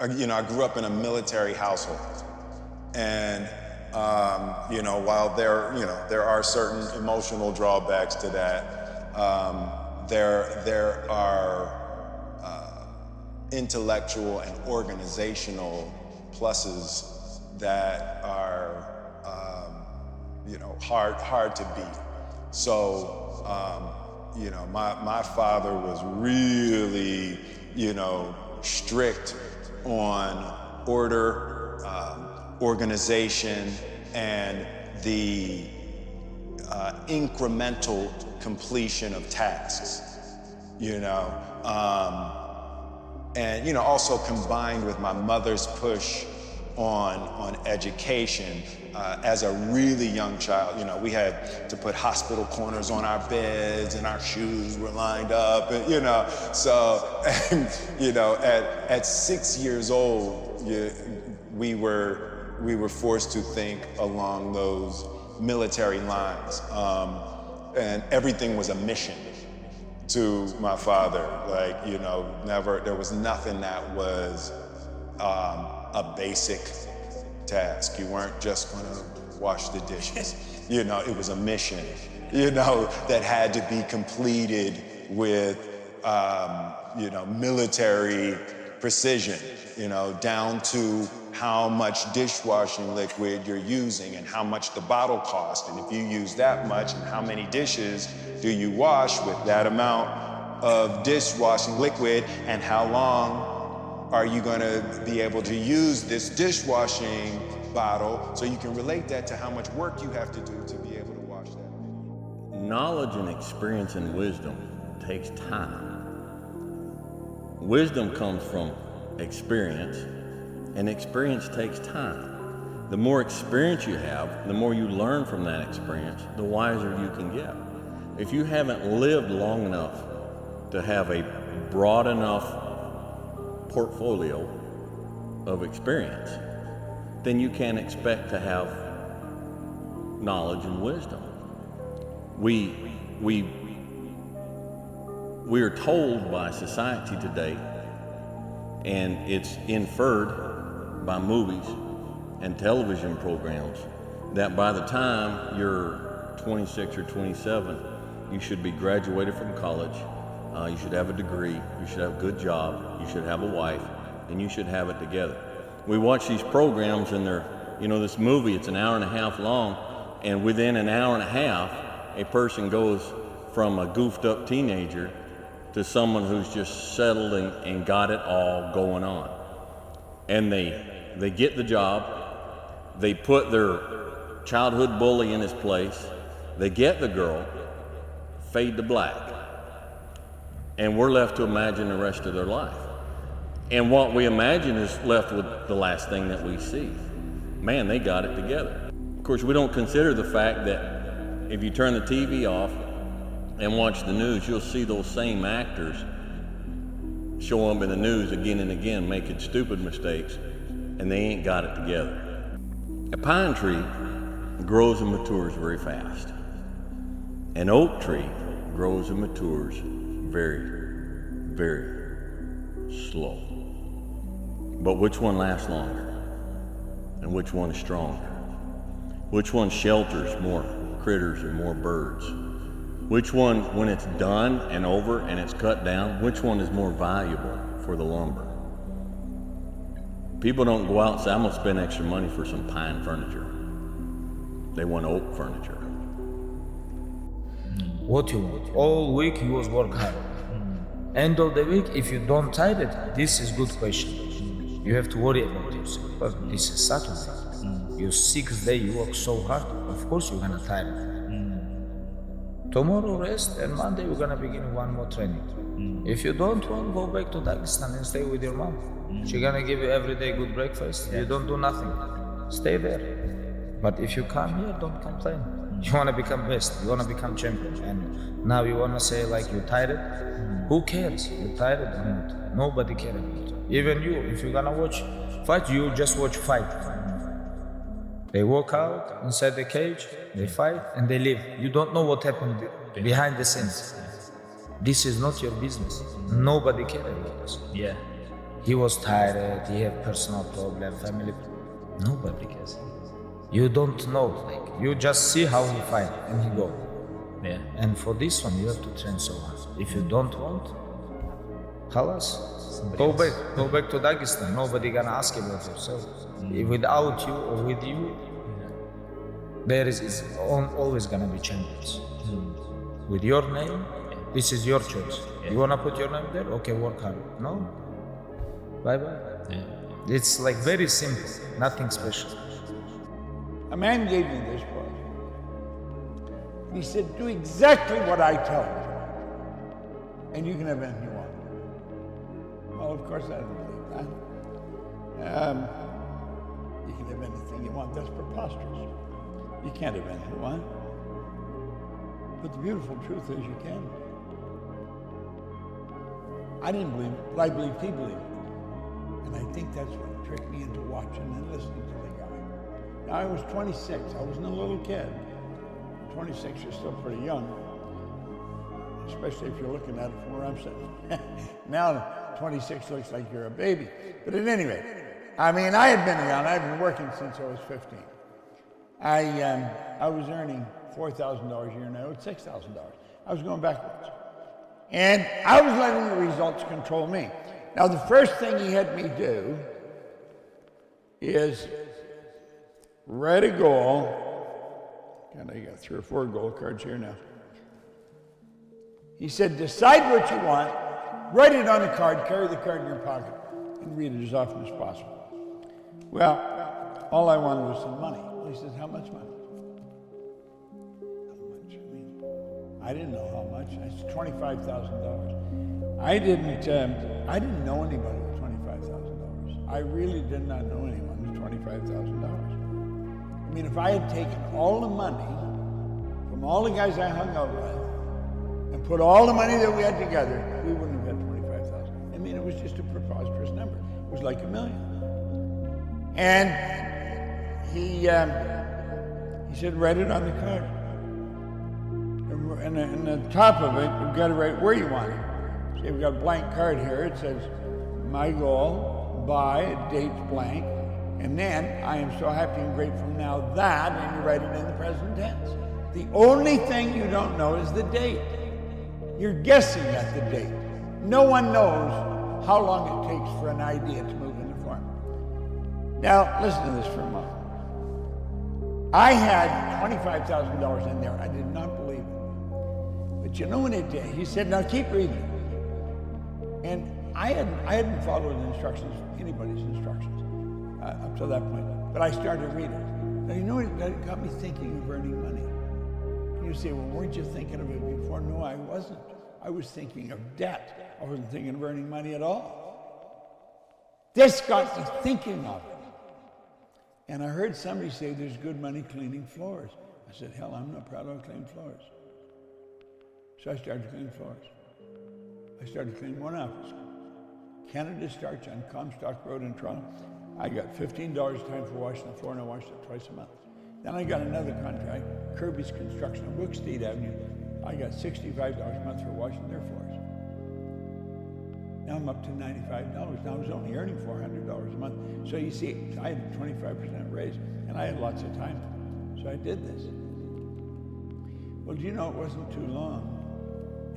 I grew up in a military household, and while there are certain emotional drawbacks to that, there are intellectual and organizational pluses that are hard to beat. So my father was really strict on order, organization, and the incremental completion of tasks, and also combined with my mother's push on education. As a really young child, we had to put hospital corners on our beds, and our shoes were lined up, and at 6 years old, we were forced to think along those military lines, and everything was a mission to my father. There was nothing that was a basic task. You weren't just gonna wash the dishes. It was a mission, that had to be completed with, military precision, down to how much dishwashing liquid you're using and how much the bottle costs. And if you use that much, and how many dishes do you wash with that amount of dishwashing liquid, and how long are you gonna be able to use this dishwashing bottle, so you can relate that to how much work you have to do to be able to wash that. Knowledge and experience and wisdom takes time. Wisdom comes from experience, and experience takes time. The more experience you have, the more you learn from that experience, the wiser you can get. If you haven't lived long enough to have a broad enough portfolio of experience, then you can't expect to have knowledge and wisdom. We are told by society today, and it's inferred by movies and television programs, that by the time you're 26 or 27, you should be graduated from college, you should have a degree, you should have a good job, you should have a wife, and you should have it together. We watch these programs, and they're, this movie, it's an hour and a half long, and within an hour and a half, a person goes from a goofed up teenager to someone who's just settled and got it all going on. And they get the job, they put their childhood bully in his place, they get the girl, fade to black. And we're left to imagine the rest of their life. And what we imagine is left with the last thing that we see. Man, they got it together. Of course, we don't consider the fact that if you turn the TV off and watch the news, you'll see those same actors show up in the news again and again, making stupid mistakes, and they ain't got it together. A pine tree grows and matures very fast. An oak tree grows and matures very, very slow. But which one lasts longer? And which one is stronger? Which one shelters more critters and more birds? Which one, when it's done and over and it's cut down, which one is more valuable for the lumber? People don't go out and say, I'm gonna spend extra money for some pine furniture. They want oak furniture. What you want? All week you was work hard. End of the week, if you don't tire it, this is good question. You have to worry about yourself. But this is Saturday. Your 6th day you work so hard, of course you're gonna tire. Tomorrow rest, and Monday we're gonna begin one more training. If you don't want, go back to Dagestan and stay with your mom. She's gonna give you every day good breakfast. You don't do nothing. Stay there. But if you come here, don't complain. You wanna become best, you wanna become champion. And now you wanna say like you're tired? Who cares? You're tired or not? Nobody cares about you. Even you, if you're gonna watch fight, you just watch fight. They walk out inside the cage, they fight, and they leave. You don't know what happened behind the scenes. This is not your business. Nobody cares about this. Yeah. He was tired, he had personal problem, family. Nobody cares. You don't know, like, you just see how he fight and he go. Yeah. And for this one, you have to train so hard. If you don't want, halas, go back to Dagestan. Nobody gonna ask about yourself. Without you or with you, there is always gonna be champions. With your name, this is your choice. You wanna put your name there? Okay, work hard. No? Bye-bye. Yeah. It's like very simple, nothing special. A man gave me this book. He said, do exactly what I tell you, and you can have anything you want. Well, of course I don't believe that. You can have anything you want. That's preposterous. You can't have anything you want. But the beautiful truth is you can. I didn't believe it, but I believed he believed it. And I think that's what tricked me into watching and listening to the guy. Now, I was 26. I wasn't a little kid. 26, you're still pretty young, especially if you're looking at it from where I'm sitting. Now, 26 looks like you're a baby. But at any rate, I mean, I had been around. I've been working since I was 15. I was earning $4,000 a year, and I owed $6,000. I was going backwards. And I was letting the results control me. Now, the first thing he had me do is write a goal. God, I got 3 or 4 goal cards here now. He said, decide what you want, write it on a card, carry the card in your pocket, and read it as often as possible. Well, all I wanted was some money. He says, how much money? How much? I mean, I didn't know how much. It's $25,000. I didn't know anybody with $25,000. I really did not know anyone with $25,000. I mean, if I had taken all the money from all the guys I hung out with and put all the money that we had together, we wouldn't have had $25,000. I mean, it was just a preposterous number. It was like $1 million. And he said, write it on the card. And the top of it, you've got to write where you want it. See, we've got a blank card here. It says, my goal, by, date's blank. And then, I am so happy and grateful now that, and you write it in the present tense. The only thing you don't know is the date. You're guessing at the date. No one knows how long it takes for an idea to move into form. Now, listen to this for a moment. I had $25,000 in there. I did not believe it. But you know what it did? He said, now keep reading. And I hadn't followed the instructions, anybody's instructions. Up to that point, but I started reading. Now you know what? It got me thinking of earning money. And you say, well, weren't you thinking of it before? No, I wasn't. I was thinking of debt. I wasn't thinking of earning money at all. This got me thinking of it. And I heard somebody say there's good money cleaning floors. I said, hell, I'm not proud of cleaning floors. So I started cleaning floors. I started cleaning one office. Canada Starch on Comstock Road in Toronto. I got $15 a time for washing the floor, and I washed it twice a month. Then I got another contract, Kirby's Construction on Wilkstead Avenue. I got $65 a month for washing their floors. Now I'm up to $95. Now I was only earning $400 a month. So you see, I had a 25% raise, and I had lots of time. So I did this. Well, do you know, it wasn't too long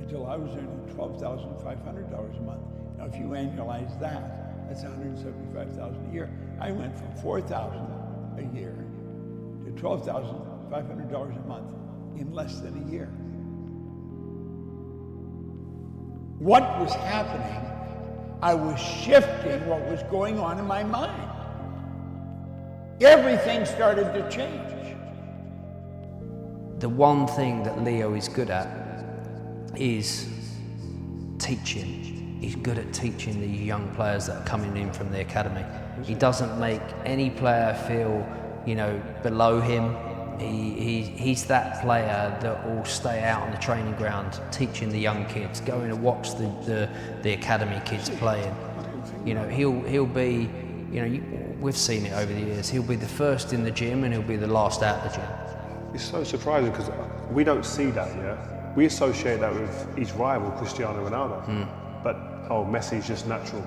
until I was earning $12,500 a month. Now, if you annualize that, that's $175,000 a year. I went from $4,000 a year to $12,500 a month in less than a year. What was happening? I was shifting what was going on in my mind. Everything started to change. The one thing that Leo is good at is teaching. He's good at teaching the young players that are coming in from the academy. He doesn't make any player feel, below him. He's that player that will stay out on the training ground teaching the young kids, going to watch the academy kids playing. He'll be, we've seen it over the years. He'll be the first in the gym and he'll be the last out the gym. It's so surprising because we don't see that yet. We associate that with his rival Cristiano Ronaldo. But Messi's just natural.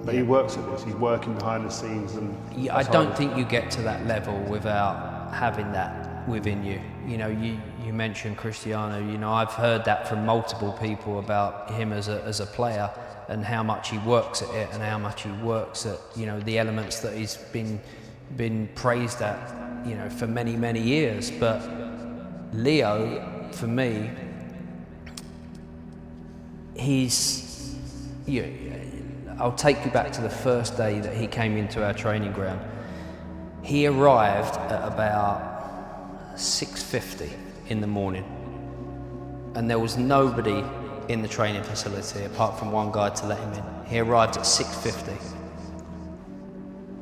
But he works at this. He's working behind the scenes, and I don't think you get to that level without having that within you. You know, you mentioned Cristiano. You know, I've heard that from multiple people about him as a player, and how much he works at it, and how much he works at, you know, the elements that he's been praised at, you know, for many years. But Leo, for me, I'll take you back to the first day that he came into our training ground. He arrived at about 6:50 in the morning, and there was nobody in the training facility apart from one guy to let him in. He arrived at 6:50.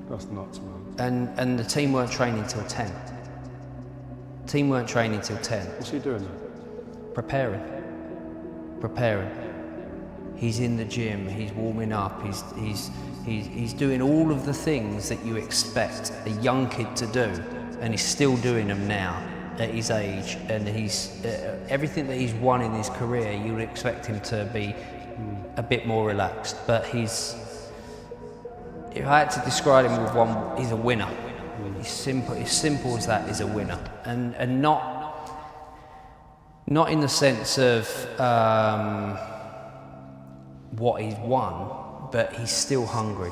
That's nuts, man. And the team weren't training till 10. Team weren't training till 10. What's he doing then? Preparing. He's in the gym, he's warming up, he's doing all of the things that you expect a young kid to do, and he's still doing them now at his age. And he's everything that he's won in his career, you would expect him to be a bit more relaxed. But if I had to describe him with one, he's a winner. He's simple as that. Is a winner, and not in the sense of what he's won, but he's still hungry.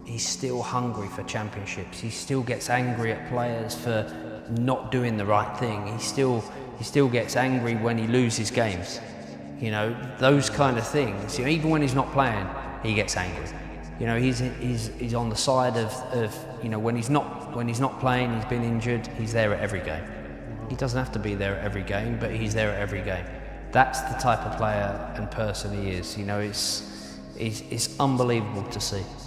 He's still hungry for championships. He still gets angry at players for not doing the right thing. He still gets angry when he loses games. You know, those kind of things. You know, even when he's not playing, he gets angry. You know, he's on the side of you know, when he's not playing, he's been injured, he's there at every game. He doesn't have to be there at every game, but he's there at every game. That's the type of player and person he is. You know, it's unbelievable to see.